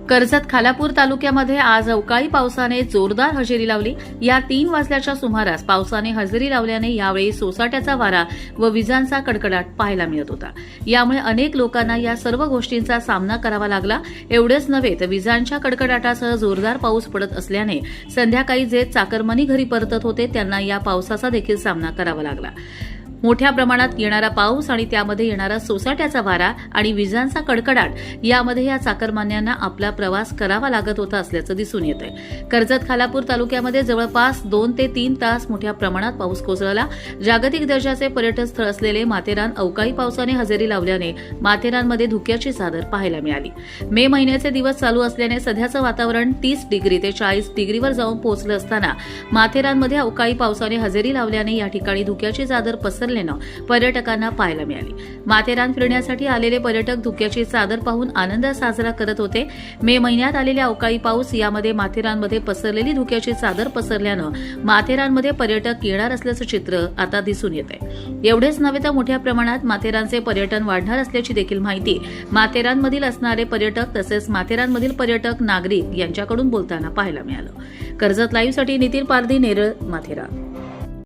कर्जत खालापूर तालुक्यामध्ये आज अवकाळी पावसाने जोरदार हजेरी लावली। या 3 वाजल्याच्या सुमारास पावसाने हजेरी लावल्याने यावेळी सोसाट्याचा वारा व विजांचा कडकडाट पाहायला मिळत होता। यामुळे अनेक लोकांना या सर्व गोष्टींचा सामना करावा लागला। एवढेच नव्हे तर विजांच्या कडकडाटासह जोरदार पाऊस पडत असल्याने संध्याकाळी जे चाकरमानी घरी परतत होते त्यांना या पावसाचा देखील सामना करावा लागला। मोठ्या प्रमाणात येणारा पाऊस आणि त्यामध्ये येणारा सोसाट्याचा वारा आणि विजांचा कडकडाट यामध्ये या चाकरमान्यांना आपला प्रवास करावा लागत होता असल्याचं दिसून येतंय। कर्जत खालापूर तालुक्यामध्ये जवळपास 2 ते 3 तास मोठ्या प्रमाणात पाऊस कोसळला। जागतिक दर्जाचे पर्यटन स्थळ असलेले माथेरान अवकाळी पावसाने हजेरी लावल्याने माथेरानमध्ये धुक्याची चादर पाहायला मिळाली। मे महिन्याचे दिवस चालू असल्याने सध्याचं वातावरण 30 डिग्री ते 40 डिग्रीवर जाऊन पोहोचलं असताना माथेरानमध्ये अवकाळी पावसाने हजेरी लावल्याने या ठिकाणी धुक्याची चादर पर्यटकांना पाहायला मिळाली। माथेरान फिरण्यासाठी आलेले पर्यटक धुक्याची चादर पाहून आनंद साजरा करत होते। मे महिन्यात आलेल्या अवकाळी पाऊस यामध्ये माथेरानमध्ये पसरलेली धुक्याची चादर पसरल्यानं माथेरानमध्ये पर्यटक येणार असल्याचं चित्र आता दिसून येतंय। एवढेच नव्हे तर मोठ्या प्रमाणात माथेरानचे पर्यटन वाढणार असल्याची देखील माहिती माथेरानमधील असणारे पर्यटक तसेच माथेरानमधील पर्यटक नागरिक यांच्याकडून बोलताना पाहायला मिळालं। कर्जत लाईव्हसाठी नितीन पारधी, नेरळ, माथेरान।